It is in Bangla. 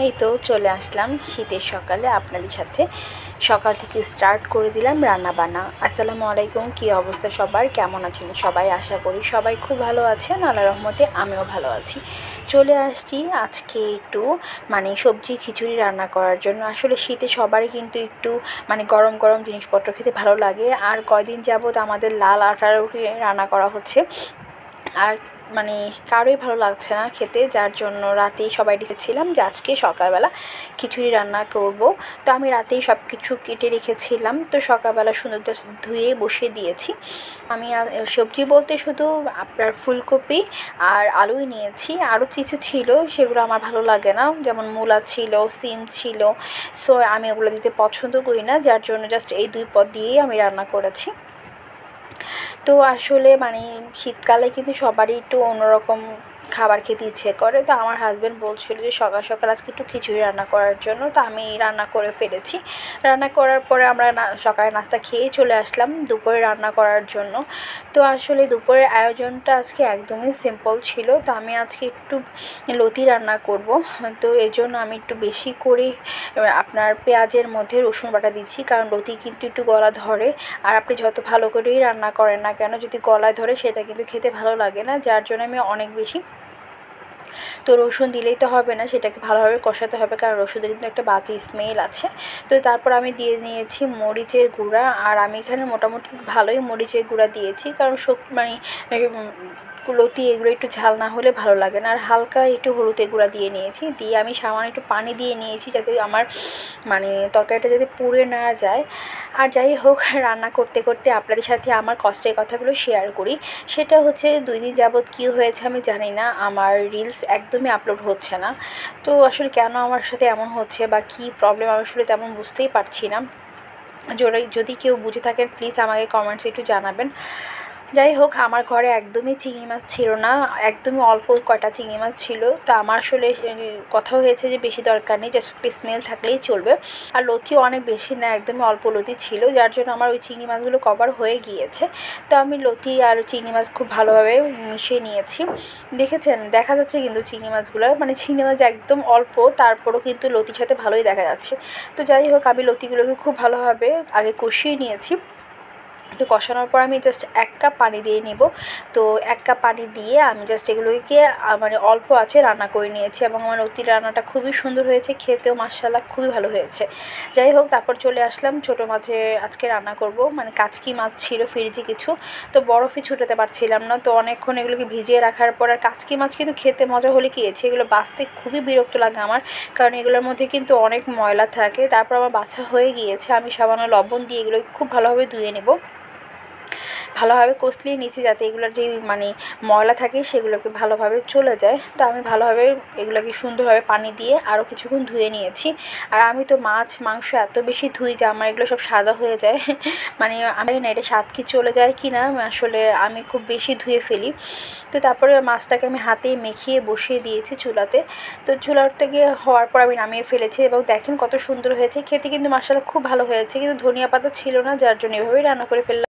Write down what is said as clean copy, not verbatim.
এই তো চলে আসলাম শীতের সকালে আপনাদের সাথে। সকাল থেকে স্টার্ট করে দিলাম রান্না বান্না। আসসালামু আলাইকুম, কী অবস্থা সবার, কেমন আছেন সবাই? আশা করি সবাই খুব ভালো আছেন, আল্লাহর রহমতে আমিও ভালো আছি। চলে আসছি আজকে একটু সবজি খিচুড়ি রান্না করার জন্য। আসলে শীতে সবারই কিন্তু একটু গরম গরম জিনিসপত্র খেতে ভালো লাগে। আর কয়দিন যাবত আমাদের লাল আটার রুটি রান্না করা হচ্ছে, আর কারোই ভালো লাগছে না খেতে, যার জন্য রাতেই সবাই ডিসিছিলাম যে আজকে সকালবেলা খিচুড়ি রান্না করব। তো আমি রাতেই সব কিছু কেটে রেখেছিলাম, তো সকালবেলা সুন্দর ধুয়ে বসিয়ে দিয়েছি। আমি সবজি বলতে শুধু আপনার ফুলকপি আর আলুই নিয়েছি, আরও কিছু ছিল সেগুলো আমার ভালো লাগে না, যেমন মূলা ছিল, সিম ছিল। সো আমি ওগুলো দিতে পছন্দ করি না, যার জন্য জাস্ট এই দুই পদ দিয়েই আমি রান্না করেছি। তো আসলে শীতকালে কিন্তু সবারই একটু অন্যরকম খাবার খেতে ইচ্ছে করে। তো আমার হাজব্যান্ড বলছিল যে সকাল সকাল আজকে একটু খিচুড়ি রান্না করার জন্য, তো আমি রান্না করে ফেলেছি। রান্না করার পরে আমরা সকালে নাস্তা খেয়েই চলে আসলাম দুপুরে রান্না করার জন্য। তো আসলে দুপুরের আয়োজনটা আজকে একদমই সিম্পল ছিল। তো আমি আজকে একটু লতি রান্না করব, তো এই জন্য আমি একটু বেশি করে আপনার পেঁয়াজের মধ্যে রসুন বাটা দিচ্ছি, কারণ লতি কিন্তু একটু গলা ধরে। আর আপনি যত ভালো করেই রান্না করেন না কেন, যদি গলায় ধরে সেটা কিন্তু খেতে ভালো লাগে না, যার জন্য আমি অনেক বেশি তো রসুন দিলেই তো হবে না, সেটাকে ভালোভাবে কষাতে হবে, কারণ রসুনের কিন্তু একটা বাজে স্মেল আছে। তো তারপর আমি দিয়ে নিয়েছি মরিচের গুঁড়া, আর আমি এখানে মোটামুটি ভালোই মরিচের গুঁড়া দিয়েছি, কারণ লতি এগুলো একটু ঝাল না হলে ভালো লাগে না। আর হালকা একটু হলুদের গুঁড়া দিয়ে নিয়েছি, দিয়ে আমি সামান্য একটু পানি দিয়ে নিয়েছি, যাতে আমার তরকারিটা যাতে পুড়ে না যায়। আর যাই হোক, রান্না করতে করতে আপনাদের সাথে আমার কষ্টের কথাগুলো শেয়ার করি। সেটা হচ্ছে 2 দিন যাবৎ কী হয়েছে আমি জানি না, আমার রিলস একদমই আপলোড হচ্ছে না। তো আসলে কেন আমার সাথে এমন হচ্ছে বা কী প্রবলেম, আমি আসলে তেমন বুঝতেই পারছি না। যদি কেউ বুঝে থাকেন প্লিজ আমাকে কমেন্টসে একটু জানাবেন। যাই হোক, আমার ঘরে একদমই চিংড়ি মাছ ছিল না, একদমই অল্প কয়টা চিংড়ি মাছ ছিল। তো আমার আসলে কথা হয়েছে যে বেশি দরকার নেই, জাস্ট একটু স্মেল থাকলেই চলবে। আর লতিও অনেক বেশি না, একদমই অল্প লতি ছিল, যার জন্য আমার ওই চিংড়ি মাছগুলো কভার হয়ে গিয়েছে। তো আমি লতি আর চিংড়ি মাছ খুব ভালোভাবে মিশিয়ে নিয়েছি। দেখা যাচ্ছে কিন্তু চিংড়ি মাছগুলো চিংড়ি মাছ একদম অল্প, তারপরও কিন্তু লতির সাথে ভালোই দেখা যাচ্ছে। তো যাই হোক, আমি লতিগুলোকে খুব ভালোভাবে আগে কষিয়ে নিয়েছি। তো কষানোর পর আমি জাস্ট 1 কাপ পানি দিয়ে নেব। তো 1 কাপ পানি দিয়ে আমি জাস্ট এগুলোকে অল্প আছে রান্না করে নিয়েছি, এবং আমার লতির রান্নাটা খুবই সুন্দর হয়েছে, খেতেও মাশাআল্লাহ খুবই ভালো হয়েছে। যাই হোক, তারপর চলে আসলাম ছোটো মাছে আজকে রান্না করব। কাচকি মাছ ছিল ফ্রিজে কিছু, তো বরফই ছুটাতে পারছিলাম না, তো অনেকক্ষণ এগুলোকে ভিজিয়ে রাখার পর। আর কাচকি মাছ কিন্তু খেতে মজা হলে কী হয়েছে, এগুলো বাছতে খুবই বিরক্ত লাগে আমার, কারণ এগুলোর মধ্যে কিন্তু অনেক ময়লা থাকে। তারপর আমার বাছা হয়ে গিয়েছে, আমি সামান্য লবণ দিয়ে এগুলোকে খুব ভালোভাবে ধুয়ে নেব, ভালোভাবে কষলিয়ে নিচ্ছি, যাতে এগুলোর যে ময়লা থাকে সেগুলোকে ভালোভাবে চলে যায়। তো আমি ভালোভাবে এগুলোকে সুন্দরভাবে পানি দিয়ে আরও কিছুক্ষণ ধুয়ে নিয়েছি। আর আমি তো মাছ মাংস এত বেশি ধুই যে আমার এগুলো সব সাদা হয়ে যায় আমি না এটা স্বাদ কি চলে যায় কি না, আসলে আমি খুব বেশি ধুয়ে ফেলি। তো তারপরে মাছটাকে আমি হাতে মেখিয়ে বসিয়ে দিয়েছি চুলাতে। তো চুলার থেকে হওয়ার পর আমি নামিয়ে ফেলেছি, এবং দেখেন কত সুন্দর হয়েছে খেতে, কিন্তু মাশাআল্লাহ খুব ভালো হয়েছে। কিন্তু ধনিয়া পাতা ছিল না, যার জন্য এভাবেই রান্না করে ফেললাম।